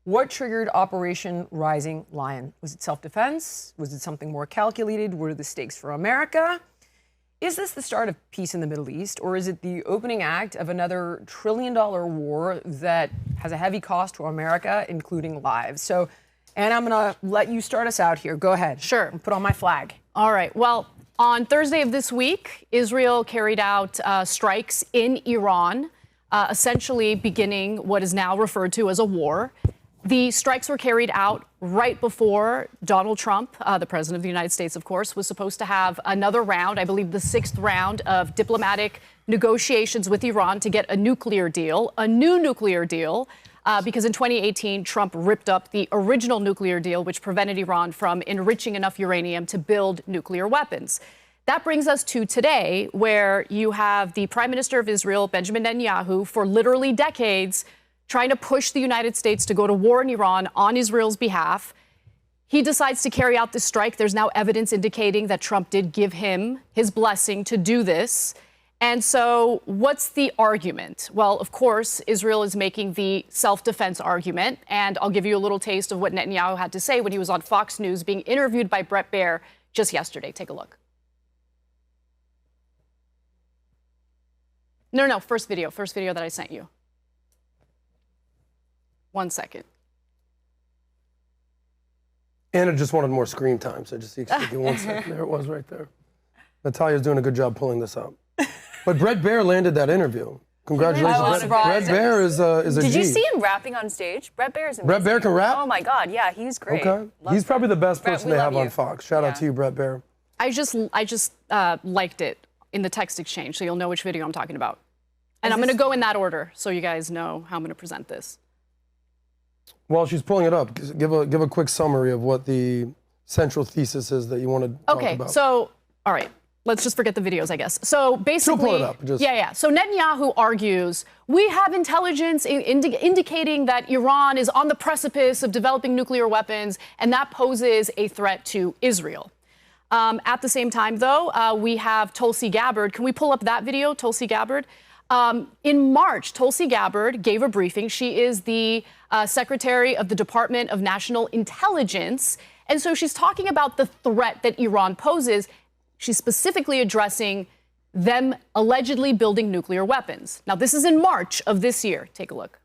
What triggered Operation Rising Lion? Was it self-defense? Was it something more calculated? What are the stakes for America? Is this the start of peace in the Middle East, or is it the opening act of another trillion-dollar war that has a heavy cost to America, including lives? So, Anna, I'm going to let you start us out here. Go ahead. Sure. Put on my flag. All right. Well, on Thursday of this week, Israel carried out strikes in Iran, essentially beginning what is now referred to as a war. The strikes were carried out right before Donald Trump, the president of the United States, of course, was supposed to have another round, I believe the 6th round of diplomatic negotiations with Iran to get a nuclear deal, a new nuclear deal, because in 2018, Trump ripped up the original nuclear deal, which prevented Iran from enriching enough uranium to build nuclear weapons. That brings us to today, where you have the Prime Minister of Israel, Benjamin Netanyahu, for literally decades, trying to push the United States to go to war in Iran on Israel's behalf. He decides to carry out this strike. There's now evidence indicating that Trump did give him his blessing to do this. And so what's the argument? Well, of course, Israel is making the self-defense argument. And I'll give you a little taste of what Netanyahu had to say when he was on Fox News being interviewed by Bret Baier just yesterday. Take a look. No, first video that I sent you. 1 second. Anna just wanted more screen time, so just give you 1 second. There it was right there. Natalia's doing a good job pulling this up. But Bret Baier landed that interview. Congratulations. Bret Baier is a G. Did you see him rapping on stage? Bret Baier is amazing. Bret Baier can rap? Oh my God, yeah, he's great. Okay. He's probably the best person they have on Fox. Shout out to you, Bret Baier. I just liked it in the text exchange, so you'll know which video I'm talking about. And I'm going to go in that order, so you guys know how I'm going to present this. While she's pulling it up, give a quick summary of what the central thesis is that you want to talk about. Okay, so, all right, let's just forget the videos, I guess. So basically, she'll pull it up. Yeah. So Netanyahu argues, we have intelligence indicating that Iran is on the precipice of developing nuclear weapons, and that poses a threat to Israel. At the same time, though, we have Tulsi Gabbard. Can we pull up that video, Tulsi Gabbard? In March, Tulsi Gabbard gave a briefing. She is the Secretary of the Department of National Intelligence. And so she's talking about the threat that Iran poses. She's specifically addressing them allegedly building nuclear weapons. Now, this is in March of this year. Take a look.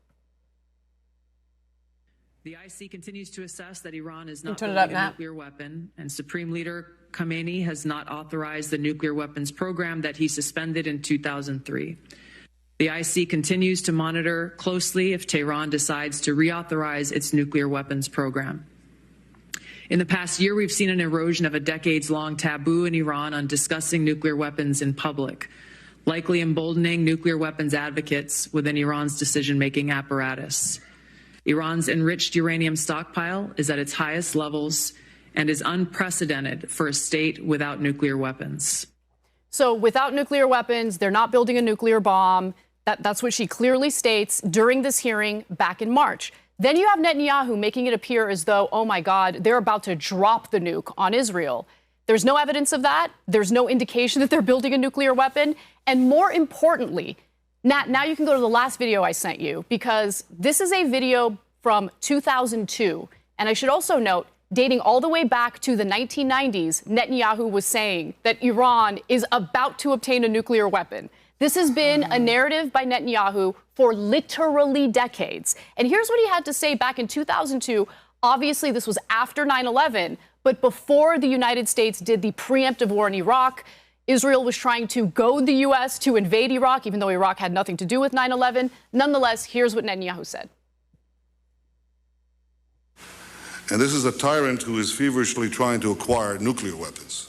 The IC continues to assess that Iran is not building a nuclear weapon, and Supreme Leader Khamenei has not authorized the nuclear weapons program that he suspended in 2003. The IC continues to monitor closely if Tehran decides to reauthorize its nuclear weapons program. In the past year, we've seen an erosion of a decades-long taboo in Iran on discussing nuclear weapons in public, likely emboldening nuclear weapons advocates within Iran's decision-making apparatus. Iran's enriched uranium stockpile is at its highest levels and is unprecedented for a state without nuclear weapons. So without nuclear weapons, they're not building a nuclear bomb. That's what she clearly states during this hearing back in March. Then you have Netanyahu making it appear as though, oh my God, they're about to drop the nuke on Israel. There's no evidence of that. There's no indication that they're building a nuclear weapon. And more importantly, now you can go to the last video I sent you, because this is a video from 2002. And I should also note, dating all the way back to the 1990s, Netanyahu was saying that Iran is about to obtain a nuclear weapon. This has been a narrative by Netanyahu for literally decades. And here's what he had to say back in 2002. Obviously, this was after 9/11, but before the United States did the preemptive war in Iraq. Israel was trying to goad the U.S. to invade Iraq, even though Iraq had nothing to do with 9/11. Nonetheless, here's what Netanyahu said. And this is a tyrant who is feverishly trying to acquire nuclear weapons.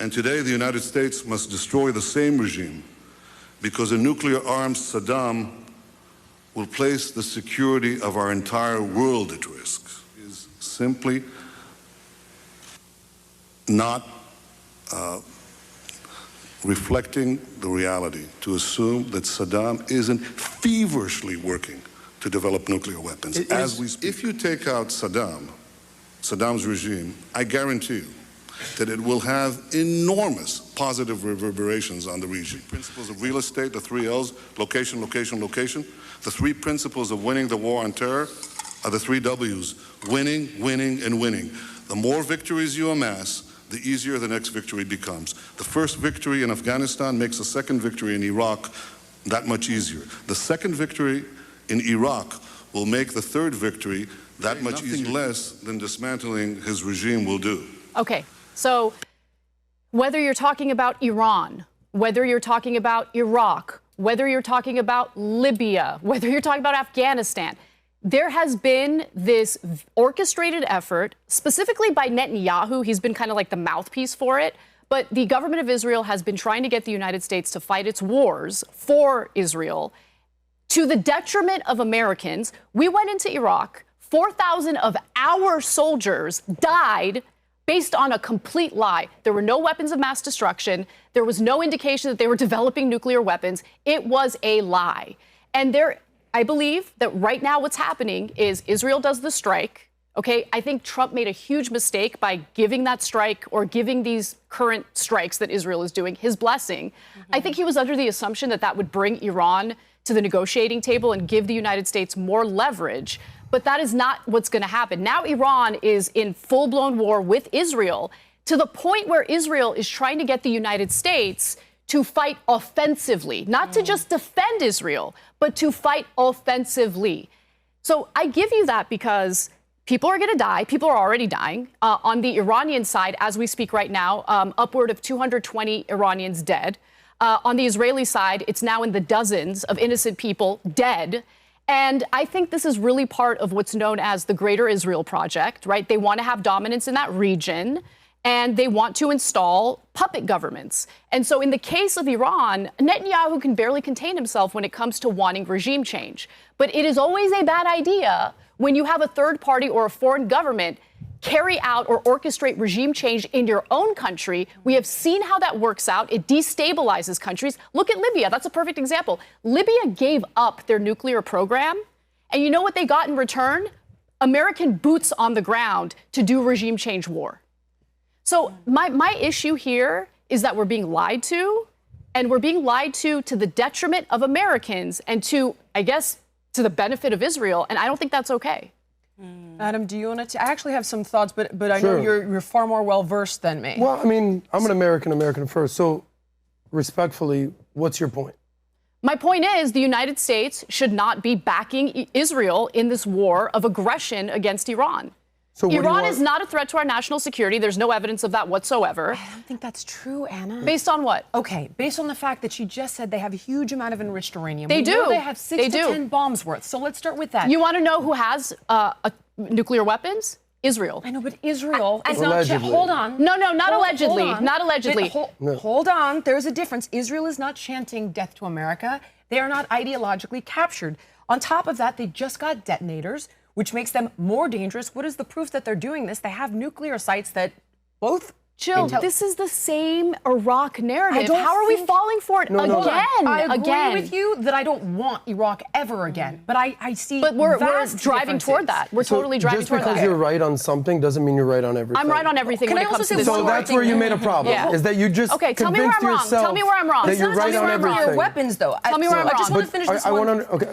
And today, the United States must destroy the same regime, because a nuclear-armed Saddam will place the security of our entire world at risk. It is simply not reflecting the reality to assume that Saddam isn't feverishly working to develop nuclear weapons as we speak. If you take out Saddam's regime, I guarantee you that it will have enormous positive reverberations on the region. Principles of real estate, the 3 L's, location, location, location. The 3 principles of winning the war on terror are the 3 W's: winning, winning, and winning. The more victories you amass, the easier the next victory becomes. The first victory in Afghanistan makes the second victory in Iraq that much easier. The second victory in Iraq will make the third victory that much easier. Nothing less than dismantling his regime will do. Okay, so whether you're talking about Iran, whether you're talking about Iraq, whether you're talking about Libya, whether you're talking about Afghanistan, there has been this orchestrated effort, specifically by Netanyahu. He's been kind of like the mouthpiece for it. But the government of Israel has been trying to get the United States to fight its wars for Israel to the detriment of Americans. We went into Iraq. 4,000 of our soldiers died based on a complete lie. There were no weapons of mass destruction. There was no indication that they were developing nuclear weapons. It was a lie. And I believe that right now what's happening is Israel does the strike. Okay, I think Trump made a huge mistake by giving that strike or giving these current strikes that Israel is doing his blessing. I think he was under the assumption that that would bring Iran to the negotiating table and give the United States more leverage. But that is not what's going to happen. Now Iran is in full-blown war with Israel to the point where Israel is trying to get the United States to fight offensively, not to just defend Israel, but to fight offensively. So I give you that because people are going to die. People are already dying. On the Iranian side, as we speak right now, upward of 220 Iranians dead. On the Israeli side, it's now in the dozens of innocent people dead. And I think this is really part of what's known as the Greater Israel Project, right? They want to have dominance in that region, and they want to install puppet governments. And so in the case of Iran, Netanyahu can barely contain himself when it comes to wanting regime change. But it is always a bad idea when you have a third party or a foreign government carry out or orchestrate regime change in your own country. We have seen how that works out. It destabilizes countries. Look at Libya. That's a perfect example. Libya gave up their nuclear program. And you know what they got in return? American boots on the ground to do regime change war. So my issue here is that we're being lied to, and we're being lied to the detriment of Americans and to, I guess, to the benefit of Israel. And I don't think that's okay. Adam, do you want to? I actually have some thoughts, but I know you're far more well-versed than me. Well, I mean, I'm an American first. So, respectfully, what's your point? My point is the United States should not be backing Israel in this war of aggression against Iran. So Iran is not a threat to our national security. There's no evidence of that whatsoever. I don't think that's true, Anna. Based on what? Okay, based on the fact that she just said they have a huge amount of enriched uranium. They do. They have 6 to 10 bombs worth. So let's start with that. You want to know who has nuclear weapons? Israel. I know, but Israel is allegedly. not. Hold on. No, not allegedly. Hold on. Not allegedly. Hold on. There's a difference. Israel is not chanting death to America. They are not ideologically captured. On top of that, they just got detonators, which makes them more dangerous. What is the proof that they're doing this? They have nuclear sites that both... Jill, this is the same Iraq narrative. How are we falling for it again? I agree with you that I don't want Iraq ever again, but I see. But we're driving toward that. We're totally driving toward that. Just because you're right on something doesn't mean you're right on everything. I'm right on everything when it comes to this. So that's where you made a problem. Is that you just tell me where I'm wrong. Tell me where I'm wrong. That you're right on everything. Your weapons, though. Tell me where I'm wrong. I just want to finish this one.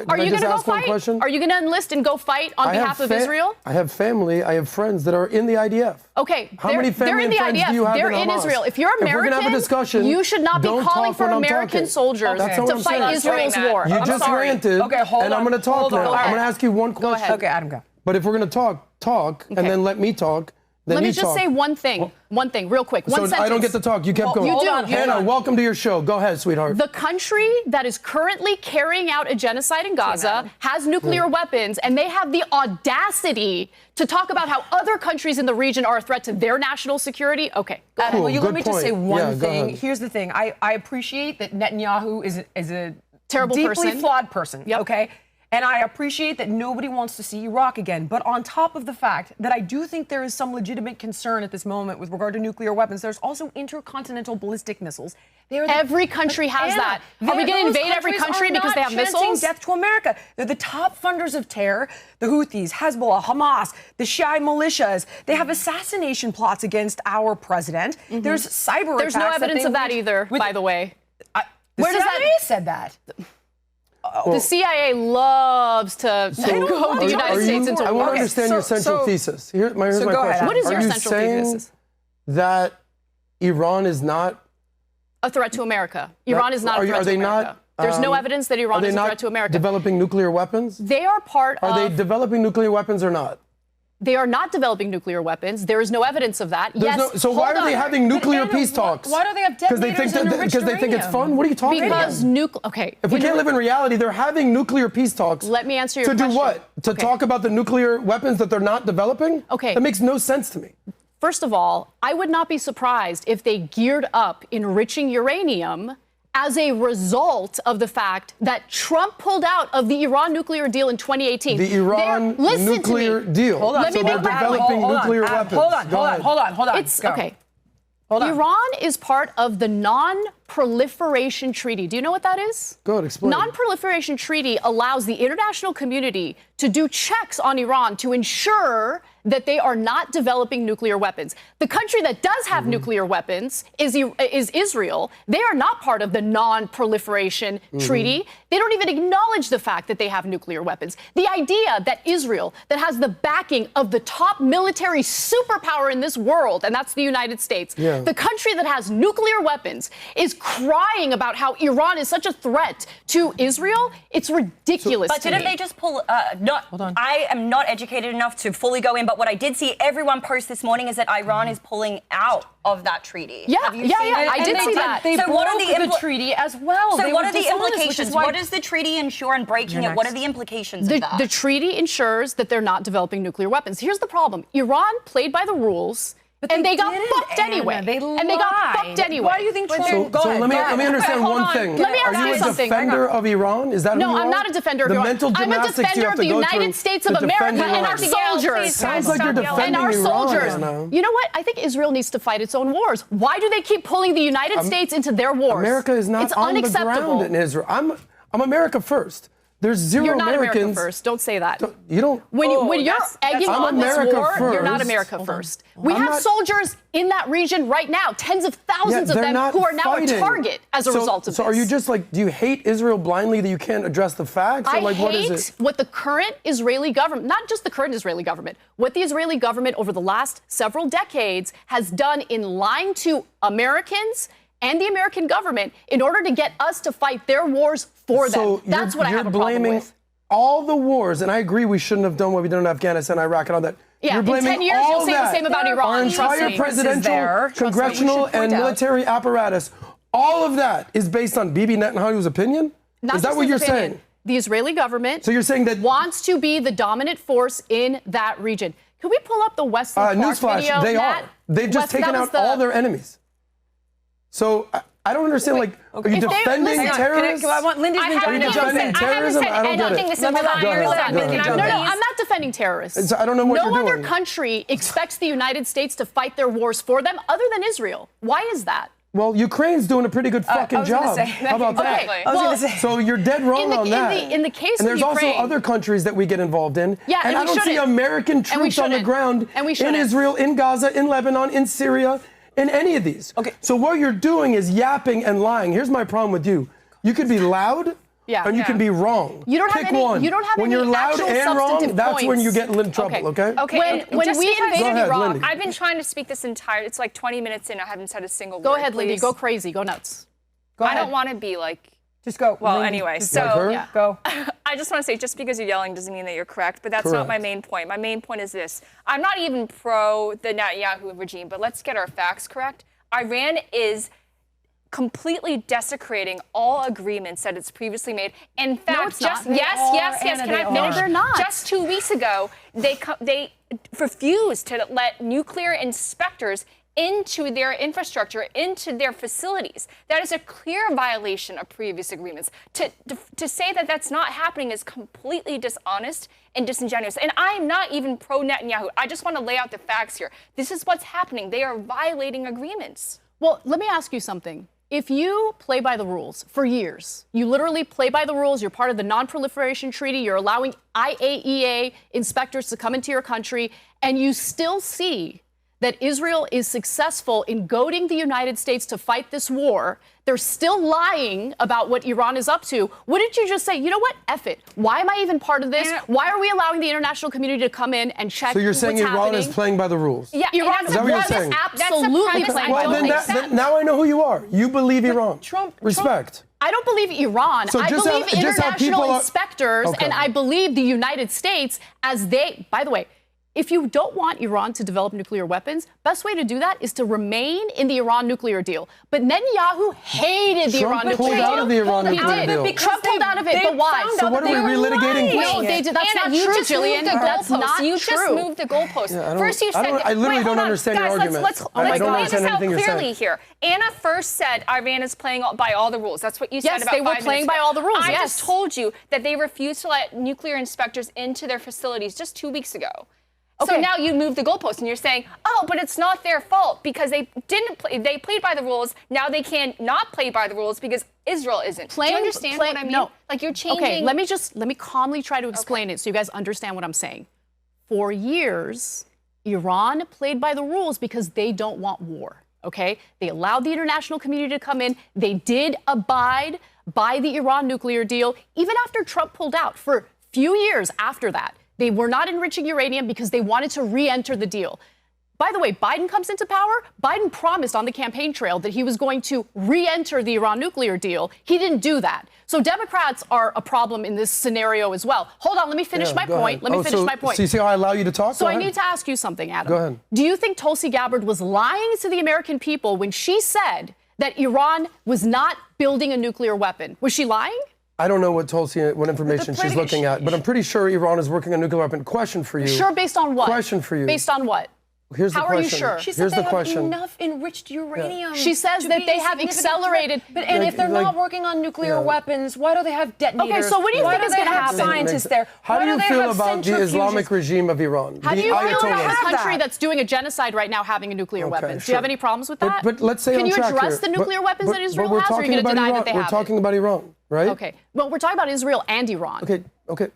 Are you going to go fight? Are you going to enlist and go fight on behalf of Israel? I have family. I have friends that are in the IDF. Okay, how many family and friends do you have in Hamas? They're in Israel. If you're American, if we're gonna have a discussion, you should not be calling for American soldiers to fight Israel's war. You just ranted, and I'm going to talk now. I'm going to ask you one question. Go ahead. Okay, Adam, go. But if we're going to talk, and then let me talk. Let me just say one thing, real quick. One sentence. I don't get to talk. You kept going. You do. Hannah, welcome to your show. Go ahead, sweetheart. The country that is currently carrying out a genocide in Gaza has nuclear weapons, and they have the audacity to talk about how other countries in the region are a threat to their national security. Okay. Cool. Well, let me just say one thing. Here's the thing. I appreciate that Netanyahu is a terrible deeply flawed person. Yep. Okay. And I appreciate that nobody wants to see Iraq again. But on top of the fact that I do think there is some legitimate concern at this moment with regard to nuclear weapons, there's also intercontinental ballistic missiles. Every country has that. Are we going to invade every country because they have missiles? Death to America. They're the top funders of terror. The Houthis, Hezbollah, Hamas, the Shia militias. They have assassination plots against our president. There's cyber attacks. There's no evidence of that either, by the way. Where does that? CIA said that. the CIA loves to goad the United States into war. I want to understand your central thesis. Here's my question. What is your central thesis? Are you saying that Iran is not a threat to America? Iran is not a threat to America. There's no evidence that Iran is a threat to America. Developing nuclear weapons? They are part of... Are they developing nuclear weapons or not? They are not developing nuclear weapons. There is no evidence of that. So why are they having nuclear peace talks? Why do they have detonators Because they think it's fun? What are you talking about? If we can't live in reality, they're having nuclear peace talks. Let me answer your question. To do what? To talk about the nuclear weapons that they're not developing? Okay. That makes no sense to me. First of all, I would not be surprised if they geared up enriching uranium as a result of the fact that Trump pulled out of the Iran nuclear deal in 2018. The Iran nuclear deal. Hold on. Let me they're developing nuclear weapons. Hold on. It's okay. Iran is part of the Non-Proliferation Treaty. Do you know what that is? Go ahead, explain. Non-Proliferation Treaty allows the international community to do checks on Iran to ensure that they are not developing nuclear weapons. The country that does have nuclear weapons is Israel. They are not part of the Non-Proliferation Treaty. They don't even acknowledge the fact that they have nuclear weapons. The idea that Israel, that has the backing of the top military superpower in this world, and that's the United States, the country that has nuclear weapons, is crying about how Iran is such a threat to Israel, it's ridiculous. But didn't they just pull? Hold on. I am not educated enough to fully go in, but what I did see everyone post this morning is that Iran is pulling out of that treaty. Yeah, Have you seen it? I did see that. They So what are broke the treaty as well. So They what were are the dishonest, which is implications? why- What does the treaty ensure in breaking it? What are the implications of that? The treaty ensures that they're not developing nuclear weapons. Here's the problem. Iran played by the rules, and they got fucked anyway. They lied. And they got fucked anyway. Why do you think Trump... So let me understand one thing. Let me ask Are you you a something. defender of Iran? Is that who No, you are? I'm not a defender of the Iran. mental I'm a gymnastics you defender have of to the go United through States to of America defend and our Iran. soldiers. Sounds like you're defending And our Iran, soldiers. Anna. You know what? I think Israel needs to fight its own wars. Why do they keep pulling the United States into their wars? America is not it's on the unacceptable. ground in Israel. I'm America first. There's zero You're not Americans. America first. Don't say that. You don't. When you're egging I'm on this America war, you're not first. America first. We I'm have not- soldiers in that region right now, tens of thousands of they're them not who are now fighting. a target as a result of this. So are you just like, do you hate Israel blindly that you can't address the facts? Or I like, hate what is it? what the current Israeli government, not just the current Israeli government, what the Israeli government over the last several decades has done in lying to Americans and the American government in order to get us to fight their wars for them. That's what I have a problem with. All the wars, and I agree we shouldn't have done what we did in Afghanistan, Iraq, and all that. Yeah, You're in blaming 10 years, all you'll say the that. same about Iran. Our Trust entire me. presidential, congressional, and military apparatus, all of that is based on Bibi Netanyahu's opinion? Not Is that just what his you're opinion. saying? The Israeli government So you're saying that wants to be the dominant force in that region. Can we pull up the Wesley Clark newsflash, video? they Matt? are. They've just taken out all their enemies. So I don't understand, like, are you defending terrorists? I want Lindy's been trying to jump in. terrorism? I don't get it. No, I'm not defending terrorists. I don't know what you're doing. No other country expects the United States to fight their wars for them other than Israel. Why is that? Well, Ukraine's doing a pretty good fucking job. How about that? Okay, I was going to say. So you're dead wrong on that. In the case and of there's Ukraine, also other countries that we get involved in. Yeah, and I don't see American troops on the ground in Israel, in Gaza, in Lebanon, in Syria, in any of these. Okay. So what you're doing is yapping and lying. Here's my problem with you. You could be loud. And you can be wrong. You don't Pick have any. one. You don't have when any you're loud actual and wrong, substantive that's points. when you get in trouble. Okay. When we invaded Iraq, Lindy. I've been trying to speak this entire. It's like 20 minutes in. I haven't said a single word. Go ahead, Lindy. Please. Go crazy. Go nuts. I don't want to be like. Just go. Well, Lindy, anyway, just so go. I just want to say, just because you're yelling doesn't mean that you're correct, but that's not my main point. My main point is this. I'm not even pro the Netanyahu regime, but let's get our facts correct. Iran is completely desecrating all agreements that it's previously made. In fact, yes. Can I finish? No, they're not. Just 2 weeks ago, they refused to let nuclear inspectors into their infrastructure, into their facilities. That is a clear violation of previous agreements. To say that that's not happening is completely dishonest and disingenuous. And I'm not even pro-Netanyahu. I just want to lay out the facts here. This is what's happening. They are violating agreements. Well, let me ask you something. If you play by the rules for years, you literally play by the rules, you're part of the Non-Proliferation Treaty, you're allowing IAEA inspectors to come into your country, and you still see that Israel is successful in goading the United States to fight this war, they're still lying about what Iran is up to. Wouldn't you just say, you know what, F it. Why am I even part of this? Why are we allowing the international community to come in and check what's happening? So you're saying Iran is playing by the rules? Yeah, Iran is that what you're saying? Absolutely playing by the rules. Then now I know who you are. You believe Iran. Respect. I don't believe Iran. So I believe international inspectors, okay. and I believe the United States as they, by the way, if you don't want Iran to develop nuclear weapons, best way to do that is to remain in the Iran nuclear deal. But Netanyahu hated the Iran nuclear deal. Trump pulled out of the Iran nuclear deal. Trump pulled out of it, but why? So what are we relitigating? No, they did. That's not true, Jillian. That's not true. You just moved the goalpost. First you said I literally don't understand your argument. Let's I don't understand anything you're clearly saying. here. Anna first said Iran is playing by all the rules. That's what you said about 5 minutes ago. Yes, they were playing by all the rules, I just told you that they refused to let nuclear inspectors into their facilities just 2 weeks ago. Okay. So now you move the goalpost and you're saying, oh, but it's not their fault because they didn't play. They played by the rules. Now they can not play by the rules because Israel isn't. Do you understand what I mean? No. Like you're changing. Okay, let me calmly try to explain it so you guys understand what I'm saying. For years, Iran played by the rules because they don't want war. Okay, they allowed the international community to come in. They did abide by the Iran nuclear deal, even after Trump pulled out. For a few years after that, they were not enriching uranium because they wanted to re-enter the deal. By the way, Biden comes into power. Biden promised on the campaign trail that he was going to re-enter the Iran nuclear deal. He didn't do that. So Democrats are a problem in this scenario as well. Hold on, let me finish my point. Let me finish my point. So you see how I allow you to talk? So I need to ask you something, Adam. Go ahead. Do you think Tulsi Gabbard was lying to the American people when she said that Iran was not building a nuclear weapon? Was she lying? I don't know what information she's looking at, but I'm pretty sure Iran is working on a nuclear weapon. Question for you. Sure, based on what? Question for you. Based on what? Here's the question. How are you sure? She said they have enough enriched uranium. She says that they have accelerated. And if they're not working on nuclear weapons, why do they have detonators? Okay, so what do you think is going to happen? Scientists there. How do you feel about the Islamic regime of Iran? How do you feel about a country that's doing a genocide right now having a nuclear weapon? Do you have any problems with that? But let's say can you address the nuclear weapons that Israel has, or are you going to deny that they have it? We're talking about Iran, right? Okay. Well, we're talking about Israel and Iran. Okay.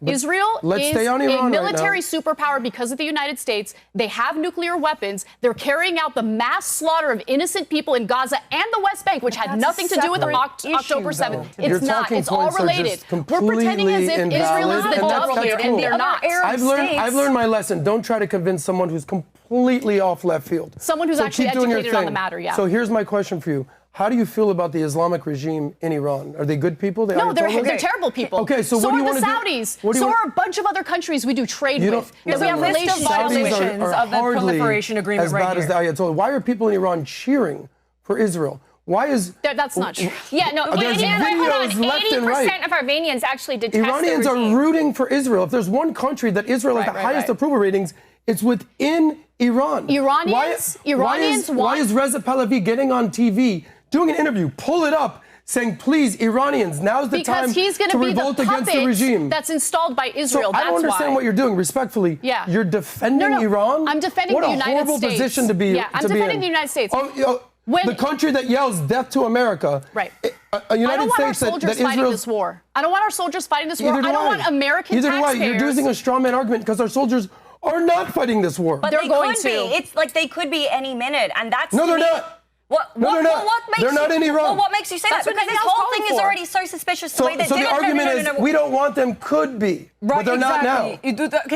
Israel is a military superpower because of the United States. They have nuclear weapons. They're carrying out the mass slaughter of innocent people in Gaza and the West Bank, which had nothing to do with October 7th. It's not. It's all related. We're pretending as if Israel is the dove here, and they're not. I've learned my lesson. Don't try to convince someone who's completely off left field. Someone who's actually educated on the matter, yeah. So here's my question for you. How do you feel about the Islamic regime in Iran? Are they good people? No, they're terrible people. Okay, so what do you want to do? So are the Saudis. So are a bunch of other countries we do trade with. That we have relations violations of the proliferation agreement as bad as the Ayatollah. Why are people in Iran cheering for Israel? Why is that's not true? Yeah, no. There's videos left and right. 80% of Iranians actually detest Iranians the regime. are rooting for Israel. If there's one country that Israel has the highest approval ratings, it's within Iran. Why is Reza Pahlavi getting on TV, doing an interview, pull it up, saying, please, Iranians, now's the time to revolt against the regime. That's installed by Israel. So I don't understand what you're doing, respectfully. Yeah. You're defending Iran? I'm defending the United States. What a horrible position to be in. Yeah, I'm defending the United States. The country that yells death to America. Right. A United States that Israel. This war. I don't want our soldiers fighting this war. I don't want American taxpayers. Either do I. You're using a straw man argument because our soldiers are not fighting this war. But they're going to. It's like they could be any minute, and that's no, they're not. No, they're not. They're not in Iran. Well, what makes you say that? Because this whole thing is already so suspicious. The way that the argument is we don't want them could be, but they're not now.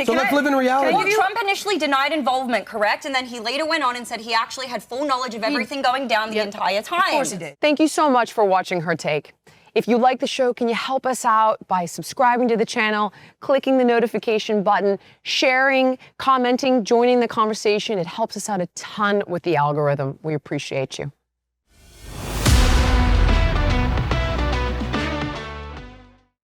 So let's live in reality. Well, Trump initially denied involvement, correct? And then he later went on and said he actually had full knowledge of everything going down the entire time. Of course he did. Thank you so much for watching Her Take. If you like the show, can you help us out by subscribing to the channel, clicking the notification button, sharing, commenting, joining the conversation? It helps us out a ton with the algorithm. We appreciate you.